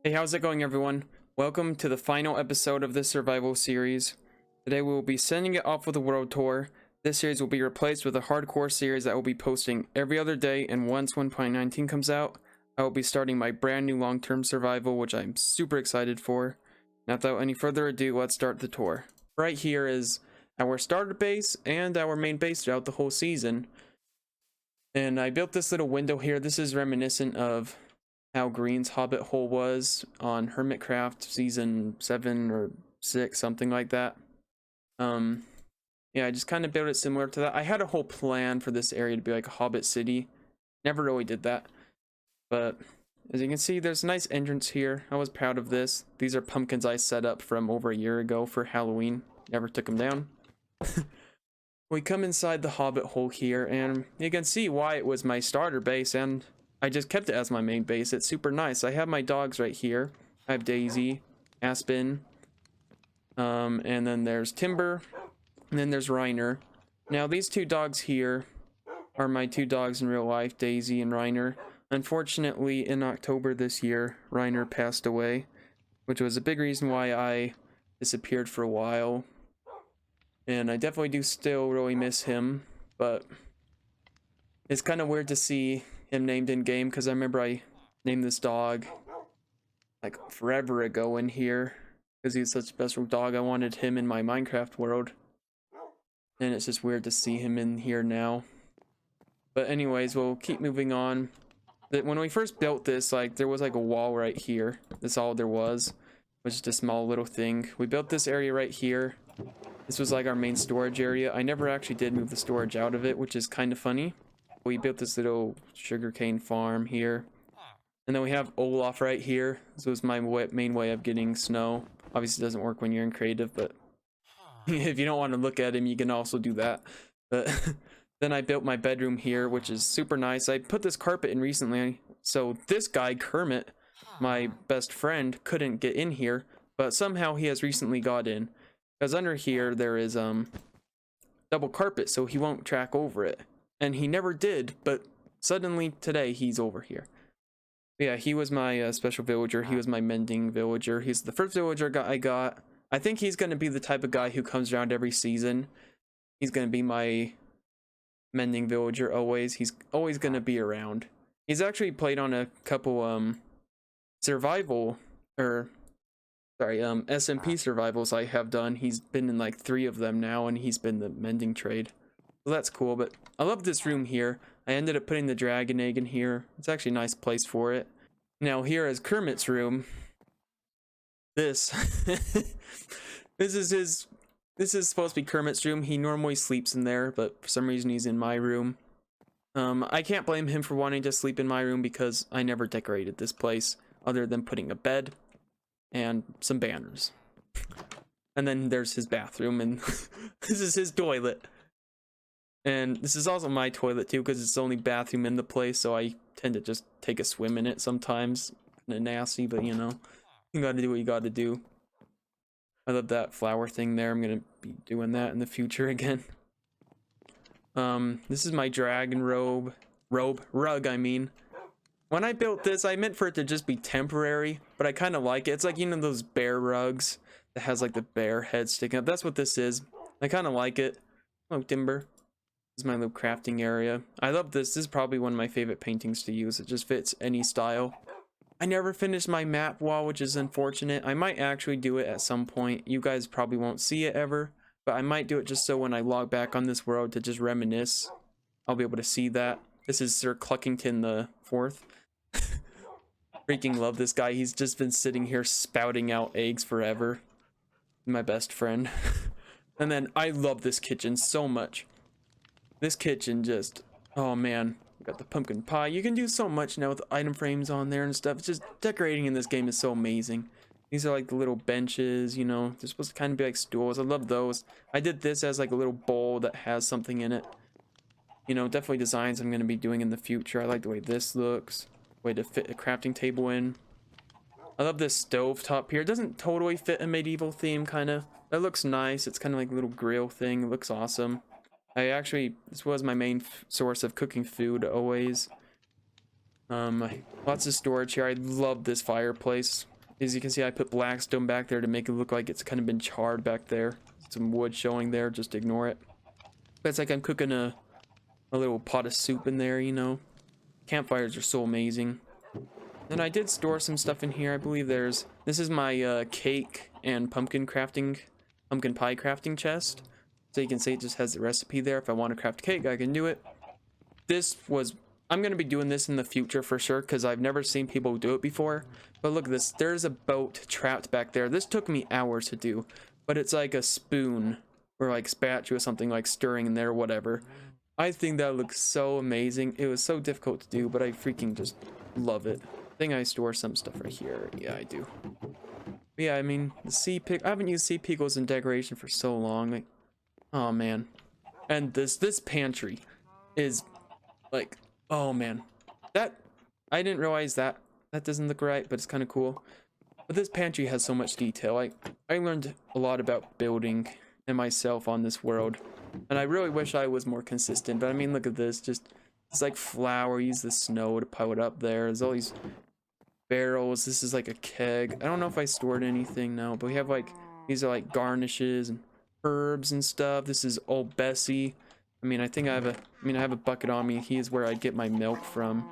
Hey, how's it going, everyone? Welcome to the final episode of this survival series. Today we will be sending it off with a world tour. This series will be replaced with a hardcore series that will be posting every other day, and once 1.19 comes out, I will be starting my brand new long-term survival, which I'm super excited for. Now, without any further ado, let's start the tour. Right here is our starter base and our main base throughout the whole season. And I built this little window here. This is reminiscent of how Green's Hobbit hole was on Hermitcraft season 7 or 6, something like that. Yeah, I just kind of built it similar to that. I had a whole plan for this area to be like a Hobbit city. Never really did that. But as you can see, there's a nice entrance here. I was proud of this. These are pumpkins I set up from over a year ago for Halloween. Never took them down. We come inside the Hobbit hole here, and you can see why it was my starter base, and I just kept it as my main base. It's super nice. I have my dogs right here. I have Daisy, Aspen, and then there's Timber, and then there's Reiner. Now, these two dogs here are my two dogs in real life, Daisy and Reiner. Unfortunately, in October this year, Reiner passed away, which was a big reason why I disappeared for a while. And I definitely do still really miss him, but it's kind of weird to see him named in game, because I remember I named this dog like forever ago in here because he's such a special dog. I wanted him in my Minecraft world, and it's just weird to see him in here now. But anyways, we'll keep moving on. When we first built this, like, there was like a wall right here. That's all there was just a small little thing. We built this area right here. This was like our main storage area. I never actually did move the storage out of it, which is kind of funny. We built this little sugarcane farm here. And then we have Olaf right here. This was my main way of getting snow. Obviously it doesn't work when you're in creative, but if you don't want to look at him, you can also do that. But then I built my bedroom here, which is super nice. I put this carpet in recently, so this guy, Kermit, my best friend, couldn't get in here, but somehow he has recently got in. Because under here, there is double carpet, so he won't track over it. And he never did, but suddenly today, he's over here. But yeah, he was my special villager. He was my mending villager. He's the first villager I got. I think he's going to be the type of guy who comes around every season. He's going to be my mending villager always. He's always going to be around. He's actually played on a couple survival, or sorry, SMP survivals I have done. He's been in like 3 of them now, and he's been the mending trade. So that's cool, but I love this room here. I ended up putting the dragon egg in here. It's actually a nice place for it. Now here is Kermit's room. This is supposed to be Kermit's room. He normally sleeps in there, but for some reason he's in my room. I can't blame him for wanting to sleep in my room because I never decorated this place other than putting a bed and some banners. And then there's his bathroom, and this is his toilet. And this is also my toilet too, because it's the only bathroom in the place, so I tend to just take a swim in it sometimes. Kinda nasty, but you know, you gotta do what you gotta do. I love that flower thing there. I'm gonna be doing that in the future again. This is my dragon rug, I mean. When I built this, I meant for it to just be temporary, but I kind of like it. It's like, you know, those bear rugs that has like the bear head sticking up. That's what this is. I kind of like it. Oh, timber. This is my little crafting area. I love this. This is probably one of my favorite paintings to use. It just fits any style. I never finished my map wall, which is unfortunate. I might actually do it at some point. You guys probably won't see it ever, but I might do it just so when I log back on this world to just reminisce, I'll be able to see that. This is Sir Cluckington the Fourth. Freaking love this guy. He's just been sitting here spouting out eggs forever. My best friend. And then I love this kitchen so much. This kitchen just, oh man, we got the pumpkin pie. You can do so much now with item frames on there and stuff. It's just decorating in this game is so amazing. These are like the little benches, you know, they're supposed to kind of be like stools. I love those. I did this as like a little bowl that has something in it. You know, definitely designs I'm going to be doing in the future. I like the way this looks. Way to fit a crafting table in. I love this stove top here. It doesn't totally fit a medieval theme, kind of. That looks nice. It's kind of like a little grill thing. It looks awesome. This was my main source of cooking food always. Lots of storage here. I love this fireplace. As you can see, I put black stone back there to make it look like it's kind of been charred back there. Some wood showing there, just ignore it. But it's like I'm cooking a little pot of soup in there, you know. Campfires are so amazing. Then I did store some stuff in here. I believe this is my cake and pumpkin pie crafting chest. So you can see it just has the recipe there. If I want to craft cake, I can do it. I'm going to be doing this in the future for sure, because I've never seen people do it before. But look at this, there's a boat trapped back there. This took me hours to do, but it's like a spoon or like spatula, something like stirring in there, whatever. I think that looks so amazing. It was so difficult to do, but I freaking just love it. I think I store some stuff right here. Yeah, I do. But yeah, I mean, I haven't used sea pickles in decoration for so long. Like, oh man. And this pantry is like, oh man, I didn't realize that doesn't look right, but it's kind of cool. But this pantry has so much detail. I learned a lot about building and myself on this world, and I really wish I was more consistent. But I mean, look at this, it's like flour. Use the snow to pile it up there. There's all these barrels. This is like a keg. I don't know if I stored anything now, but we have like, these are like garnishes and herbs and stuff. This is old Bessie. I mean, I have a bucket on me. He is where I get my milk from.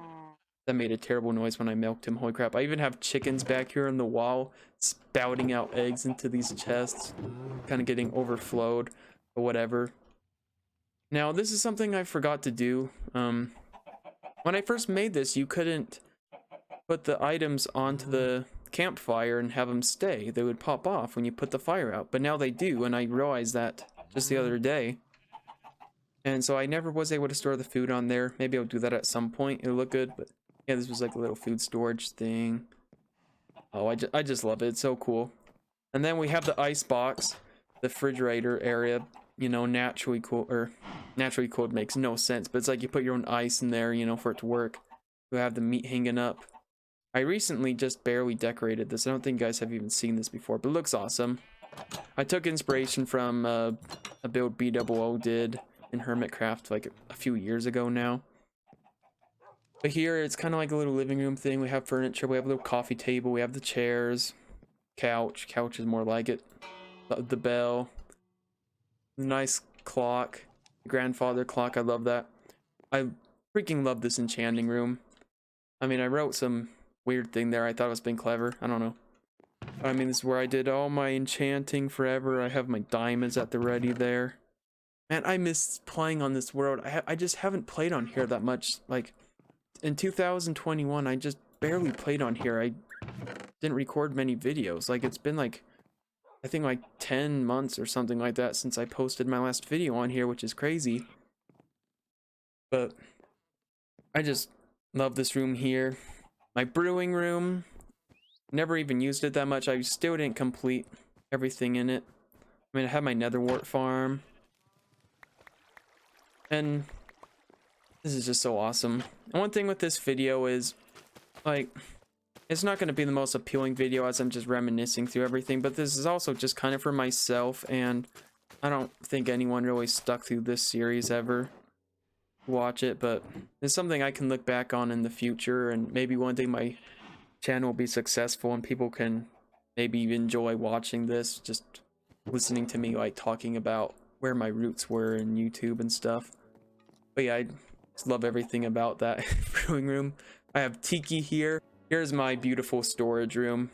That made a terrible noise when I milked him. Holy crap. I even have chickens back here on the wall spouting out eggs into these chests. Kind of getting overflowed or whatever. Now, this is something I forgot to do. When I first made this, you couldn't put the items onto the campfire and have them stay. They would pop off when you put the fire out. But now they do, and I realized that just the other day. And so I never was able to store the food on there. Maybe I'll do that at some point. It'll look good, but yeah, this was like a little food storage thing. Oh, I just love it. It's so cool. And then we have the ice box, the refrigerator area, you know, naturally cooled makes no sense, but it's like you put your own ice in there, you know, for it to work. We have the meat hanging up. I recently just barely decorated this. I don't think you guys have even seen this before, but it looks awesome. I took inspiration from a build BWO did in Hermitcraft like a few years ago now. But here it's kind of like a little living room thing. We have furniture, we have a little coffee table, we have the chairs, couch is more like it, the bell, the nice clock, the grandfather clock. I love that. I freaking love this enchanting room. I mean, I wrote some weird thing there. I thought it was being clever. I don't know. I mean, this is where I did all my enchanting forever. I have my diamonds at the ready there. Man, I miss playing on this world. I just haven't played on here that much. Like, in 2021, I just barely played on here. I didn't record many videos. Like, it's been like, I think like 10 months or something like that since I posted my last video on here, which is crazy. But I just love this room here. My brewing room, never even used it that much. I still didn't complete everything in it. I mean, I have my netherwort farm. And this is just so awesome. And one thing with this video is, like, it's not going to be the most appealing video as I'm just reminiscing through everything, but this is also just kind of for myself, and I don't think anyone really stuck through this series ever to watch it, but it's something I can look back on in the future, and maybe one day my channel will be successful and people can maybe enjoy watching this, just listening to me like talking about where my roots were in YouTube and stuff. But yeah, I just love everything about that brewing room. I have tiki here. Here's my beautiful storage room.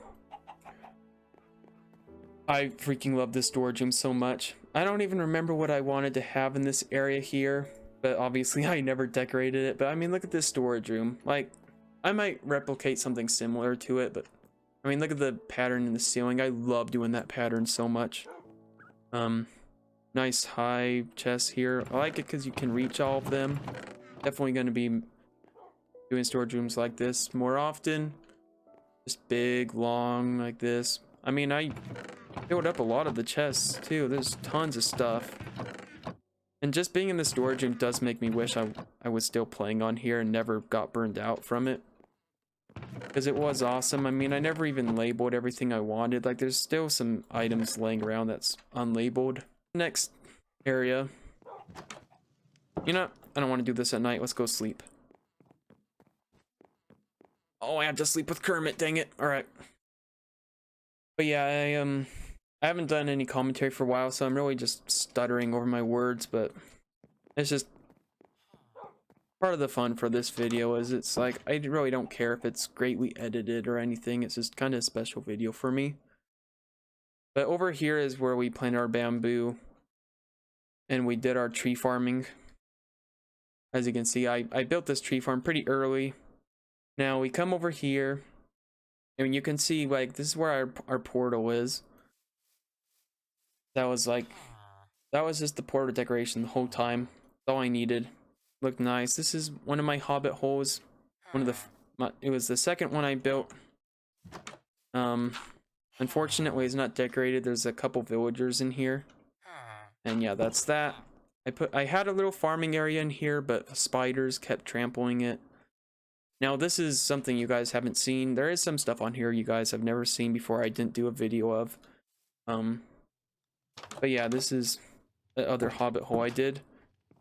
I freaking love this storage room so much. I don't even remember what I wanted to have in this area here, but obviously I never decorated it. But I mean, look at this storage room. Like, I might replicate something similar to it, but I mean, look at the pattern in the ceiling. I love doing that pattern so much. Nice high chests here. I like it because you can reach all of them. Definitely going to be doing storage rooms like this more often. Just big, long, like this. I mean, I filled up a lot of the chests too. There's tons of stuff. And just being in the storage room does make me wish I was still playing on here and never got burned out from it. Because it was awesome. I mean, I never even labeled everything I wanted. Like, there's still some items laying around that's unlabeled. Next area. You know, I don't want to do this at night. Let's go sleep. Oh, I have to sleep with Kermit, dang it. Alright. But yeah, I haven't done any commentary for a while, so I'm really just stuttering over my words, but it's just part of the fun for this video is it's like, I really don't care if it's greatly edited or anything, it's just kind of a special video for me. But over here is where we planted our bamboo, and we did our tree farming. As you can see, I built this tree farm pretty early. Now we come over here, and you can see, like, this is where our portal is. That was just the portal decoration the whole time. That's all I needed. Looked nice. This is one of my hobbit holes. It was the second one I built. Unfortunately it's not decorated. There's a couple villagers in here. And yeah, that's that. I had a little farming area in here, but spiders kept trampling it. Now this is something you guys haven't seen. There is some stuff on here you guys have never seen before I didn't do a video of. But yeah, this is the other hobbit hole I did.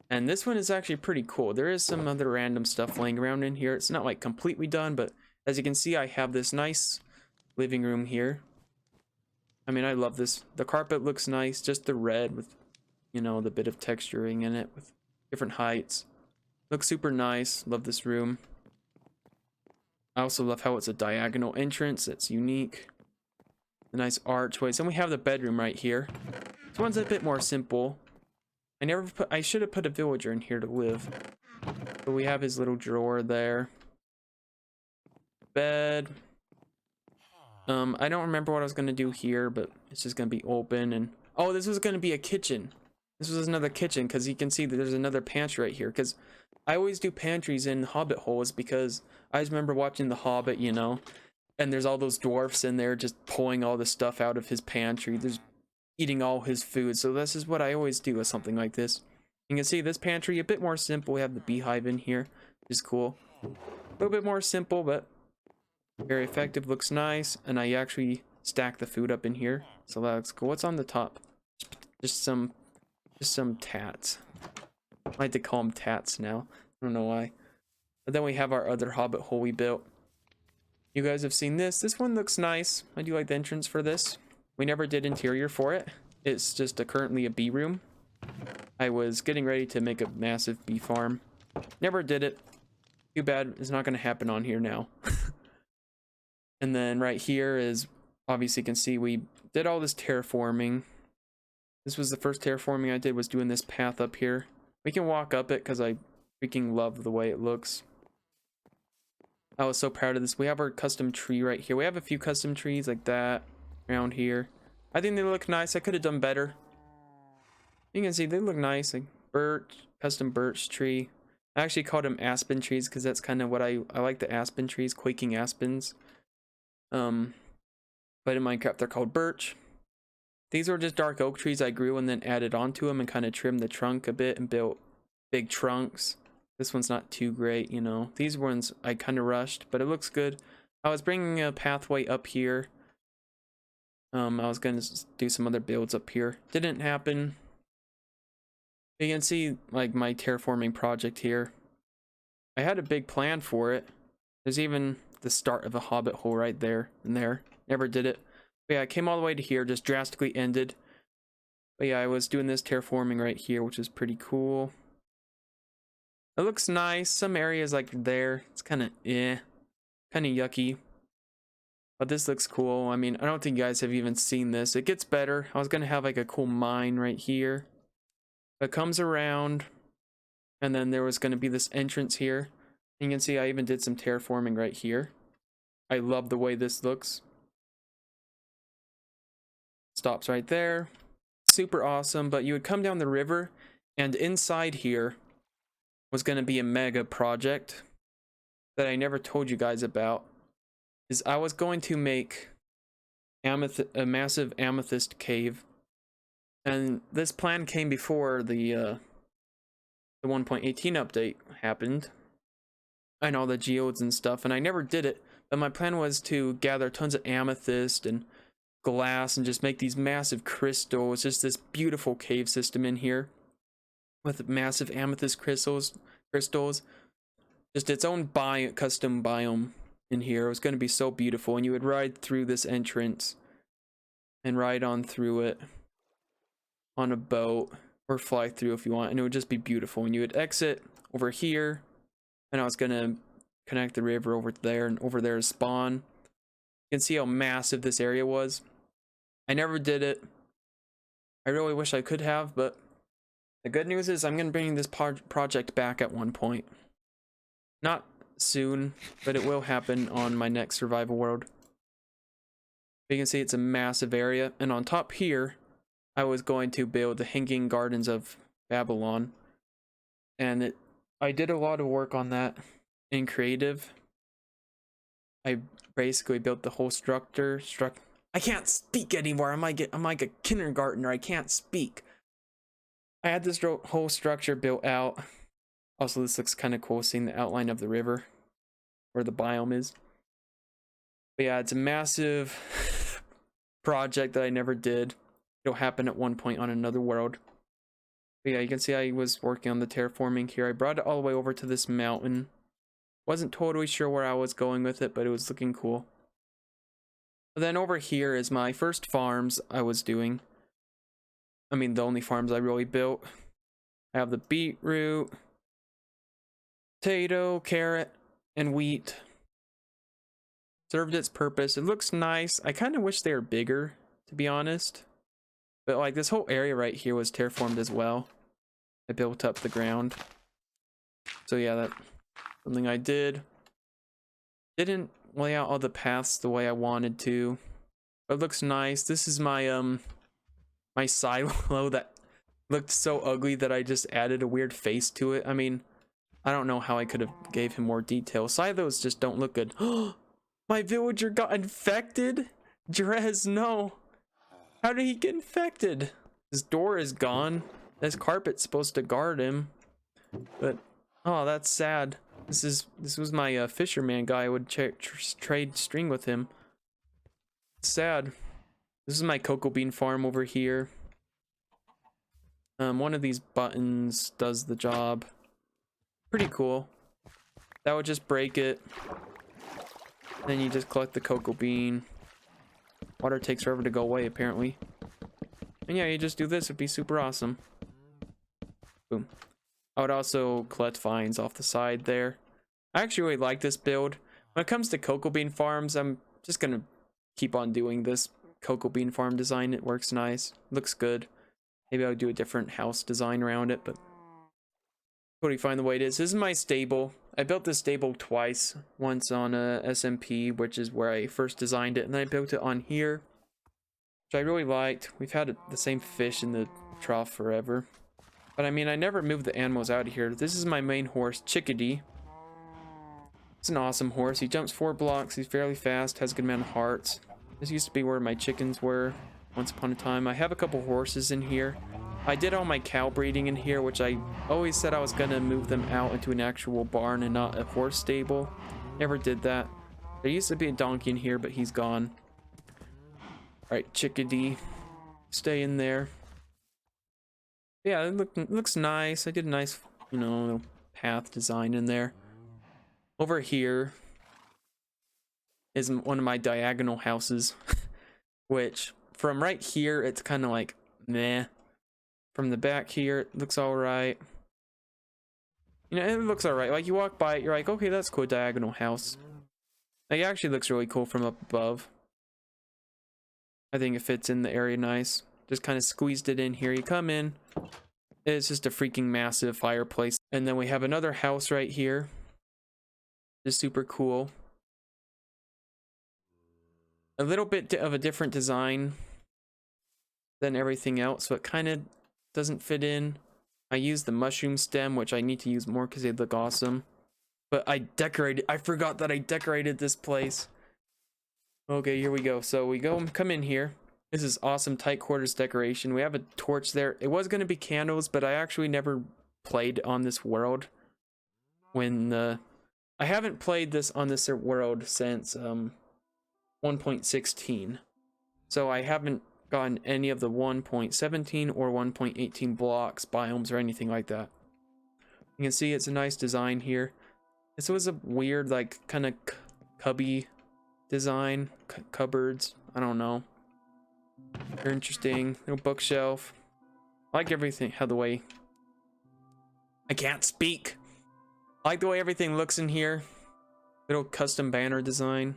And this one is actually pretty cool. There is some other random stuff laying around in here. It's not like completely done, but as you can see, I have this nice living room here. I mean, I love this. The carpet looks nice, just the red with, you know, the bit of texturing in it with different heights. Looks super nice. Love this room. I also love how it's a diagonal entrance. It's unique. The nice archways. And we have the bedroom right here. This one's a bit more simple. I should have put a villager in here to live. But we have his little drawer there. Bed. I don't remember what I was gonna do here, but it's just gonna be open. And oh, this was gonna be a kitchen. This was another kitchen, because you can see that there's another pantry right here. Because I always do pantries in hobbit holes, because I just remember watching The Hobbit, you know, and there's all those dwarfs in there just pulling all the stuff out of his pantry. There's eating all his food. So this is what I always do with something like this. You can see this pantry a bit more simple. We have the beehive in here, which is cool. A little bit more simple, but very effective. Looks nice. And I actually stack the food up in here, so that looks cool. What's on the top? Just some tats. I like to call them tats now. I don't know why. But then we have our other hobbit hole we built. You guys have seen this. This one looks nice. I do like the entrance for this. We never did interior for it. It's just currently a bee room. I was getting ready to make a massive bee farm. Never did it. Too bad. It's not going to happen on here now. And then right here is, obviously you can see we did all this terraforming. This was the first terraforming I did, was doing this path up here. We can walk up it because I freaking love the way it looks. I was so proud of this. We have our custom tree right here. We have a few custom trees like that around here. I think they look nice. I could have done better. You can see they look nice, like birch, custom birch tree. I actually called them aspen trees because that's kind of what I like, the aspen trees, quaking aspens. But in Minecraft they're called birch. These are just dark oak trees I grew and then added onto them and kind of trimmed the trunk a bit and built big trunks. This one's not too great, you know. These ones I kind of rushed, but it looks good. I was bringing a pathway up here. I was going to do some other builds up here. Didn't happen. You can see, like, my terraforming project here. I had a big plan for it. There's even the start of a hobbit hole right there and there. Never did it. But yeah, I came all the way to here, just drastically ended. But yeah, I was doing this terraforming right here, which is pretty cool. It looks nice. Some areas like there, it's kind of kind of yucky. But this looks cool. I mean, I don't think you guys have even seen this. It gets better. I was gonna have like a cool mine right here. It comes around, and then there was gonna be this entrance here. And you can see I even did some terraforming right here. I love the way this looks. Stops right there. Super awesome. But you would come down the river, and inside here was going to be a mega project that I never told you guys about. Is I was going to make a massive amethyst cave, and this plan came before the 1.18 update happened and all the geodes and stuff, and I never did it. But my plan was to gather tons of amethyst and glass and just make these massive crystals. Just this beautiful cave system in here with massive amethyst crystals. Just its own custom biome. in here. It was going to be so beautiful, and you would ride through this entrance and ride on through it on a boat or fly through if you want, and it would just be beautiful. And you would exit over here, and I was going to connect the river over there, and over there is spawn. You can see how massive this area was. I never did it. I really wish I could have, but the good news is I'm going to bring this project back at one point. Not soon, but it will happen on my next survival world. You can see it's a massive area, and on top here I was going to build the Hanging Gardens of Babylon, and I did a lot of work on that in creative. I basically built the whole structure. I can't speak anymore. I'm like a kindergartner. I can't speak. I had this whole structure built out. Also, this looks kind of cool, seeing the outline of the river where the biome is. But yeah, it's a massive project that I never did. It'll happen at one point on another world. But yeah, you can see I was working on the terraforming here. I brought it all the way over to this mountain. Wasn't totally sure where I was going with it, but it was looking cool. But then over here is my first farms I was doing. I mean, the only farms I really built. I have the beetroot, potato, carrot, and wheat. Served its purpose. It looks nice. I kind of wish they were bigger, to be honest. But like this whole area right here was terraformed as well. I built up the ground. So yeah, that's something I did. Didn't lay out all the paths the way I wanted to. But it looks nice. This is my my silo that looked so ugly that I just added a weird face to it. I mean, I don't know how I could have gave him more detail. Silos just don't look good. My villager got infected? Drez, no. How did he get infected? His door is gone. This carpet's supposed to guard him. But, oh, that's sad. This was my fisherman guy. I would trade string with him. It's sad. This is my cocoa bean farm over here. One of these buttons does the job. Pretty cool. That would just break it. Then you just collect the cocoa bean. Water takes forever to go away, apparently. And yeah, you just do this. It'd be super awesome. Boom. I would also collect vines off the side there. I actually really like this build. When it comes to cocoa bean farms, I'm just gonna keep on doing this cocoa bean farm design. It works nice. Looks good. Maybe I'll do a different house design around it, but totally fine the way it is. This is my stable. I built this stable twice. Once on a SMP, which is where I first designed it, and then I built it on here, which I really liked. We've had the same fish in the trough forever. But I mean, I never moved the animals out of here. This is my main horse, Chickadee. It's an awesome horse. He jumps 4 blocks. He's fairly fast, has a good amount of hearts. This used to be where my chickens were once upon a time. I have a couple horses in here. I did all my cow breeding in here, which I always said I was gonna move them out into an actual barn and not a horse stable. Never did that. There used to be a donkey in here, but he's gone. Alright, Chickadee. Stay in there. Yeah, it looks nice. I did a nice, you know, path design in there. Over here is one of my diagonal houses, which from right here, it's kind of like meh. From the back here, it looks alright. You know, it looks alright. Like, you walk by it, you're like, okay, that's cool, diagonal house. Like, it actually looks really cool from up above. I think it fits in the area nice. Just kind of squeezed it in here. You come in, it's just a freaking massive fireplace. And then we have another house right here. It's super cool. A little bit of a different design than everything else, so it kind of doesn't fit in. I used the mushroom stem, which I need to use more because they look awesome. But I forgot that I decorated this place. Okay, here we go. So we come in here. This is awesome tight quarters decoration. We have a torch there. It was going to be candles, but I actually never played on this world. I haven't played this on this world since 1.16. So I haven't gotten any of the 1.17 or 1.18 blocks, biomes, or anything like that. You can see it's a nice design here. This was a weird, like, kind of cubby design, cupboards. I don't know. They're interesting. Little bookshelf. I like everything. How the way I can't speak. I like the way everything looks in here. Little custom banner design.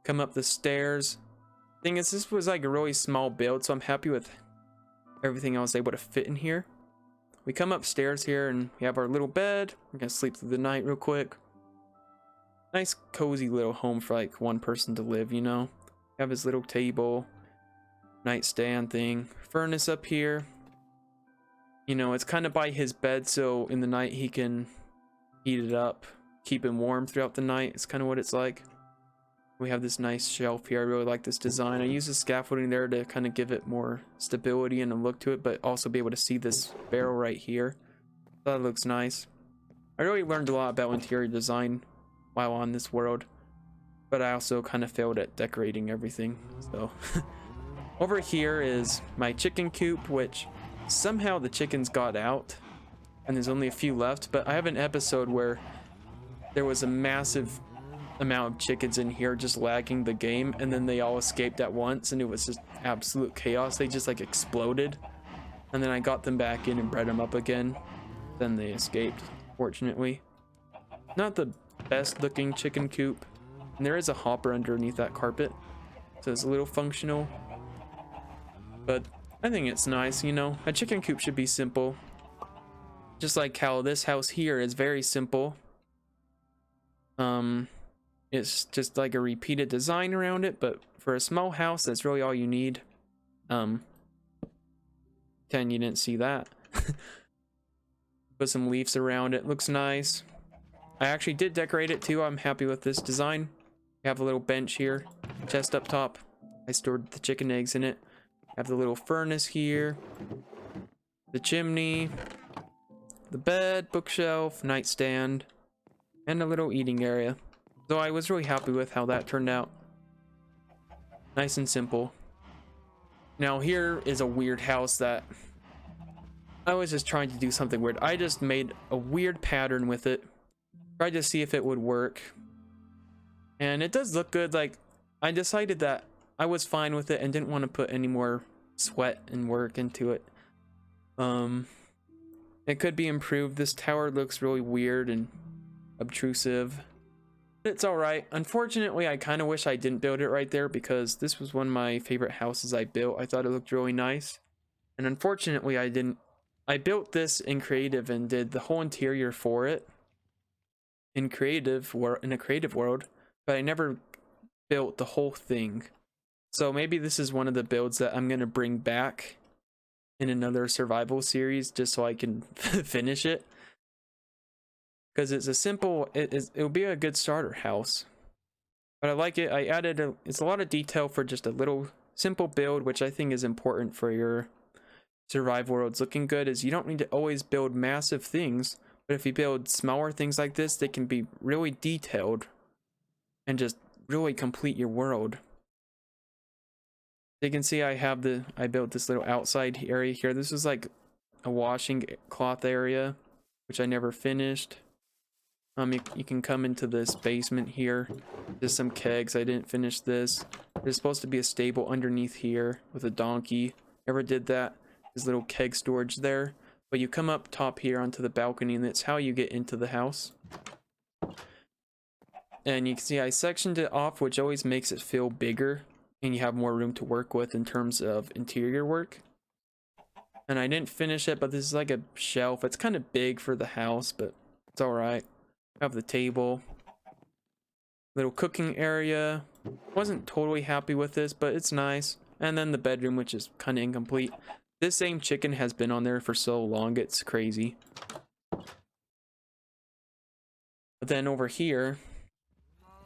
Come up the stairs. Thing is, this was like a really small build, so I'm happy with everything I was able to fit in here. We come upstairs here and we have our little bed. We're gonna sleep through the night real quick. Nice cozy little home for like one person to live, you know. Have his little table, nightstand thing, furnace up here. You know, it's kind of by his bed, so in the night he can heat it up, keep him warm throughout the night. It's kind of what it's like. We have this nice shelf here. I really like this design. I use the scaffolding there to kind of give it more stability and a look to it, but also be able to see this barrel right here. That looks nice. I really learned a lot about interior design while on this world, but I also kind of failed at decorating everything. So over here is my chicken coop, which somehow the chickens got out and there's only a few left, but I have an episode where there was a massive amount of chickens in here just lagging the game, and then they all escaped at once and it was just absolute chaos. They just like exploded, and then I got them back in and bred them up again. Then they escaped, fortunately. Not the best looking chicken coop, and there is a hopper underneath that carpet, so it's a little functional, but I think it's nice. You know, a chicken coop should be simple, just like how this house here is very simple. It's just like a repeated design around it, but for a small house, that's really all you need. 10, you didn't see that. Put some leaves around it, looks nice. I actually did decorate it too. I'm happy with this design. We have a little bench here, chest up top. I stored the chicken eggs in it. Have the little furnace here, the chimney, the bed, bookshelf, nightstand, and a little eating area. So I was really happy with how that turned out. Nice and simple. Now here is a weird house that I was just trying to do something weird. I just made a weird pattern with it. Tried to see if it would work. And it does look good. Like, I decided that I was fine with it and didn't want to put any more sweat and work into it. It could be improved. This tower looks really weird and obtrusive. It's alright. Unfortunately, I kind of wish I didn't build it right there, because this was one of my favorite houses I built. I thought it looked really nice. And unfortunately, I didn't. I built this in creative and did the whole interior for it in a creative world, but I never built the whole thing. So maybe this is one of the builds that I'm going to bring back in another survival series just so I can finish it. Because it's a simple, it'll be a good starter house. But I like it. I added it's a lot of detail for just a little simple build, which I think is important for your survival worlds looking good. Is you don't need to always build massive things, but if you build smaller things like this, they can be really detailed and just really complete your world. You can see I built this little outside area here. This is like a washing cloth area, which I never finished. You can come into this basement here. There's some kegs. I didn't finish this. There's supposed to be a stable underneath here with a donkey. Never did that. There's little keg storage there. But you come up top here onto the balcony, and that's how you get into the house. And you can see I sectioned it off, which always makes it feel bigger, and you have more room to work with in terms of interior work. And I didn't finish it, but this is like a shelf. It's kind of big for the house, but it's alright. Have the table, little cooking area. Wasn't totally happy with this, but it's nice. And then the bedroom, which is kind of incomplete. This same chicken has been on there for so long, it's crazy. But then over here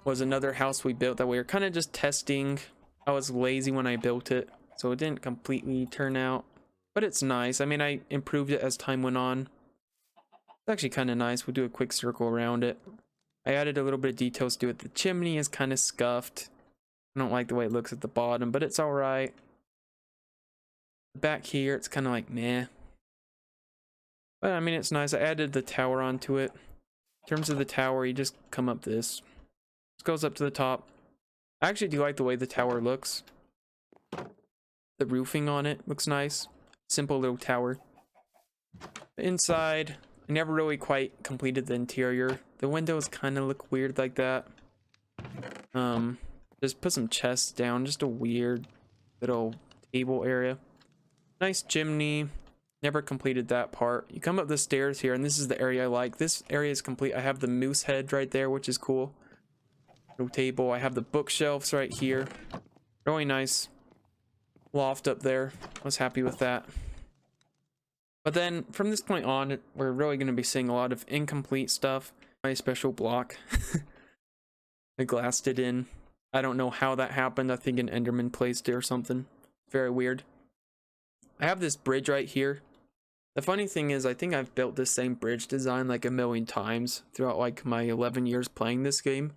was another house we built that we were kind of just testing. I was lazy when I built it, so it didn't completely turn out, but it's nice. I mean, I improved it as time went on. It's actually kind of nice. We'll do a quick circle around it. I added a little bit of details to it. The chimney is kind of scuffed. I don't like the way it looks at the bottom, but it's alright. Back here, it's kind of like meh. But I mean, it's nice. I added the tower onto it. In terms of the tower, you just come up this. This goes up to the top. I actually do like the way the tower looks. The roofing on it looks nice. Simple little tower. Inside, I never really quite completed the interior. The windows kind of look weird like that. Just put some chests down, just a weird little table area. Nice chimney. Never completed that part. You come up the stairs here, and this is the area I like. This area is complete. I have the moose head right there, which is cool. No table. I have the bookshelves right here. Really nice loft up there. I was happy with that. But then from this point on, we're really going to be seeing a lot of incomplete stuff. My special block. I glassed it in. I don't know how that happened. I think an Enderman placed it or something. Very weird. I have this bridge right here. The funny thing is, I think I've built this same bridge design like a million times throughout like my 11 years playing this game.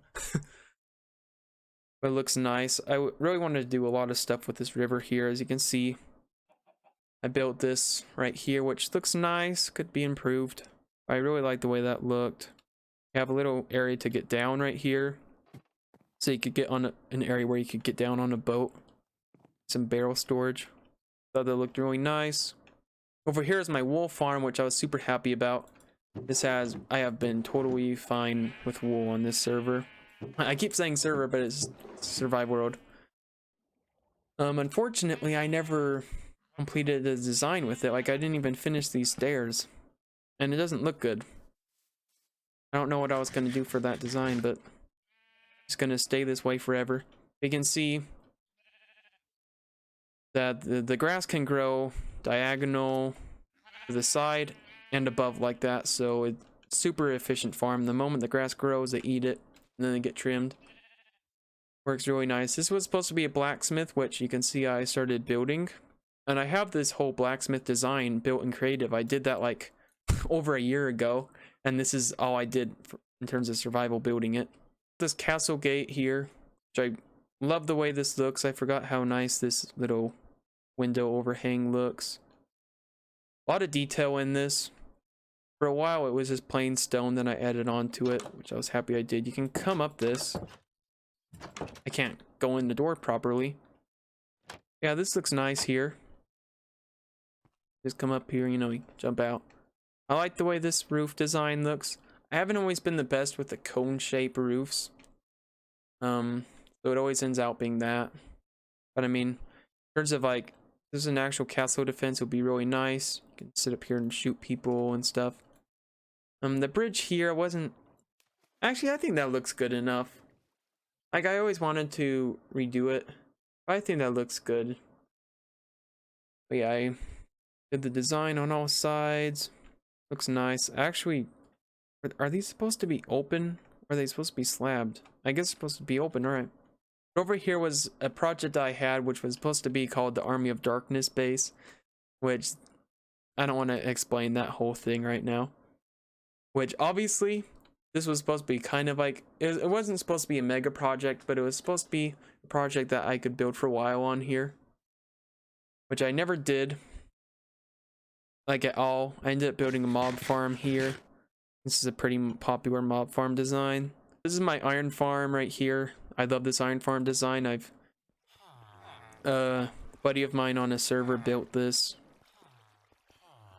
But it looks nice. I really wanted to do a lot of stuff with this river here. As you can see, I built this right here, which looks nice. Could be improved. I really like the way that looked. You have a little area to get down right here. So you could get on an area where you could get down on a boat. Some barrel storage. Thought that looked really nice. Over here is my wool farm, which I was super happy about. I have been totally fine with wool on this server. I keep saying server, but it's Survive World. Unfortunately, I never completed the design with it. Like, I didn't even finish these stairs. And it doesn't look good. I don't know what I was going to do for that design, but it's going to stay this way forever. You can see that the grass can grow diagonal to the side and above like that, so it's super efficient farm. The moment the grass grows, they eat it and then they get trimmed. Works really nice. This was supposed to be a blacksmith, which you can see I started building, and I have this whole blacksmith design built in creative. I did that like over a year ago, and this is all I did in terms of survival building it. This castle gate here, which I love the way this looks. I forgot how nice this little window overhang looks. A lot of detail in this. For a while it was just plain stone, then I added on to it, which I was happy I did. You can come up this. I can't go in the door properly. Yeah, this looks nice here. Just come up here, you know, you jump out. I like the way this roof design looks. I haven't always been the best with the cone shape roofs. So it always ends out being that. But I mean, in terms of like, this is an actual castle defense, it would be really nice. You can sit up here and shoot people and stuff. The bridge here wasn't... Actually, I think that looks good enough. Like, I always wanted to redo it, but I think that looks good. But yeah, I did the design on all sides. Looks nice. Actually, are these supposed to be open? Or are they supposed to be slabbed? I guess it's supposed to be open, alright. Over here was a project I had, which was supposed to be called the Army of Darkness base, which I don't want to explain that whole thing right now. Which obviously, this was supposed to be kind of like, it wasn't supposed to be a mega project, but it was supposed to be a project that I could build for a while on here, which I never did, like at all. I ended up building a mob farm here. This is a pretty popular mob farm design. This is my iron farm right here. I love this iron farm design. A buddy of mine on a server built this,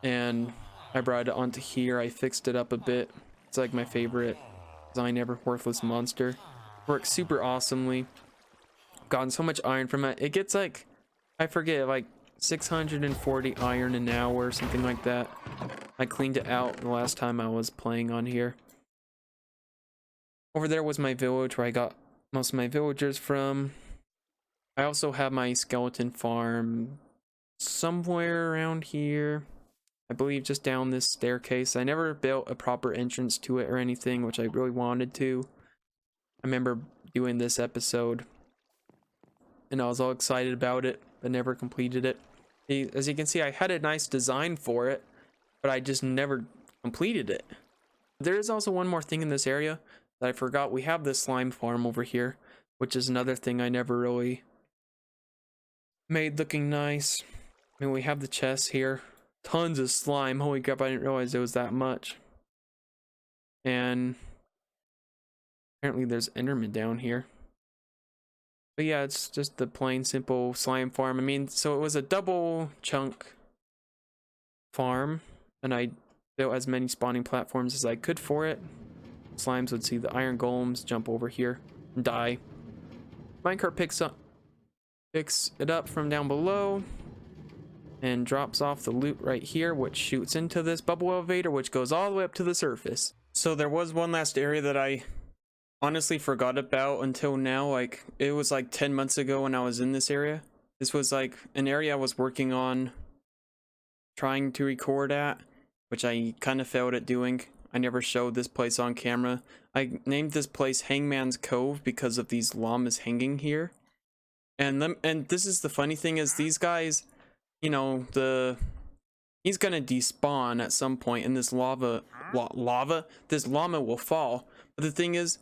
and I brought it onto here. I fixed it up a bit. It's like my favorite design ever. Worthless monster. Works super awesomely. Gotten so much iron from it. It gets like, I forget, like 640 iron an hour or something like that. I cleaned it out the last time I was playing on here. Over there was my village where I got most of my villagers from. I also have my skeleton farm somewhere around here. I believe just down this staircase. I never built a proper entrance to it or anything, which I really wanted to. I remember doing this episode, and I was all excited about it, but never completed it. As you can see, I had a nice design for it, but I just never completed it. There is also one more thing in this area that I forgot. We have this slime farm over here, which is another thing I never really made looking nice. I mean, we have the chests here. Tons of slime. Holy crap, I didn't realize it was that much. And Apparently there's Enderman down here. But yeah, it's just the plain simple slime farm. I mean, so it was a double chunk farm, and I built as many spawning platforms as I could for it. Slimes would see the iron golems jump over here and die. Minecart picks it up from down below and drops off the loot right here, which shoots into this bubble elevator, which goes all the way up to the surface. So there was one last area that I honestly forgot about until now. Like, it was like 10 months ago when I was in this area. This was like an area I was working on trying to record at, which I kind of failed at doing. I never showed this place on camera. I named this place Hangman's Cove because of these llamas hanging here. And this is the funny thing, is these guys, you know, he's gonna despawn at some point, and this this llama will fall. But the thing is,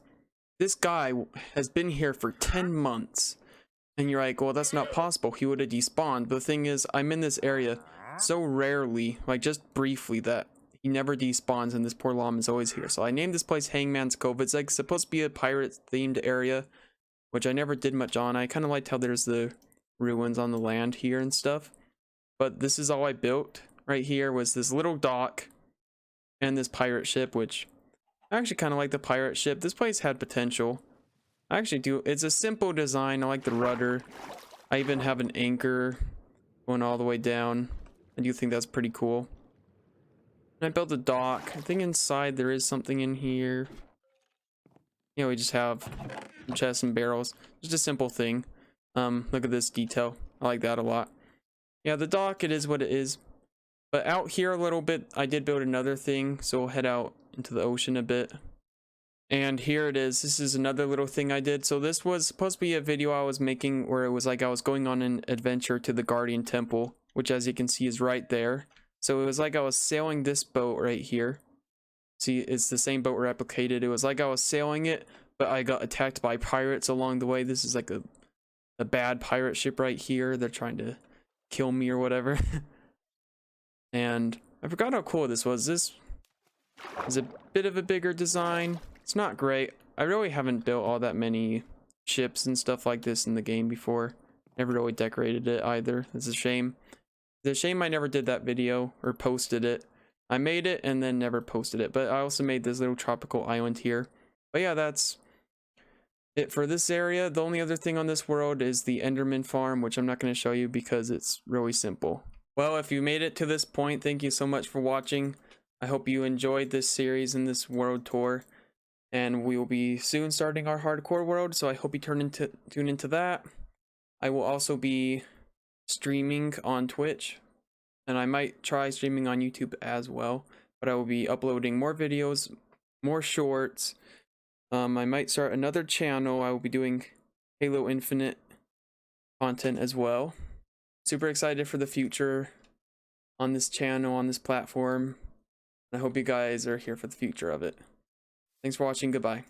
this guy has been here for 10 months, and you're like, well, that's not possible, he would have despawned. But the thing is, I'm in this area so rarely, like just briefly, that he never despawns, and this poor llama is always here. So I named this place Hangman's Cove. It's like supposed to be a pirate themed area, which I never did much on. I kind of liked how there's the ruins on the land here and stuff. But this is all I built. Right here was this little dock and this pirate ship, which I actually kind of like the pirate ship. This place had potential. I actually do. It's a simple design. I like the rudder. I even have an anchor going all the way down. I do think that's pretty cool. And I built a dock. I think inside there is something in here. You know, we just have chests and barrels. Just a simple thing. Look at this detail. I like that a lot. Yeah, the dock, it is what it is. But out here a little bit, I did build another thing. So we'll head out into the ocean a bit. And here it is. This is another little thing I did. So this was supposed to be a video I was making where it was like I was going on an adventure to the Guardian Temple, which as you can see is right there. So it was like I was sailing this boat right here. See, it's the same boat replicated. It was like I was sailing it, but I got attacked by pirates along the way. This is like a bad pirate ship right here. They're trying to kill me or whatever. And I forgot how cool this was. This is a bit of a bigger design. It's not great. I really haven't built all that many ships and stuff like this in the game before. Never really decorated it either. It's a shame. It's a shame I never did that video or posted it. I made it and then never posted it. But I also made this little tropical island here. But yeah, that's it for this area. The only other thing on this world is the Enderman farm, which I'm not going to show you because it's really simple. Well, if you made it to this point, thank you so much for watching. I hope you enjoyed this series and this world tour. And we will be soon starting our hardcore world, so I hope you tune into that. I will also be streaming on Twitch, and I might try streaming on YouTube as well. But I will be uploading more videos, more shorts. I might start another channel. I will be doing Halo Infinite content as well. Super excited for the future on this channel, on this platform. I hope you guys are here for the future of it. Thanks for watching. Goodbye.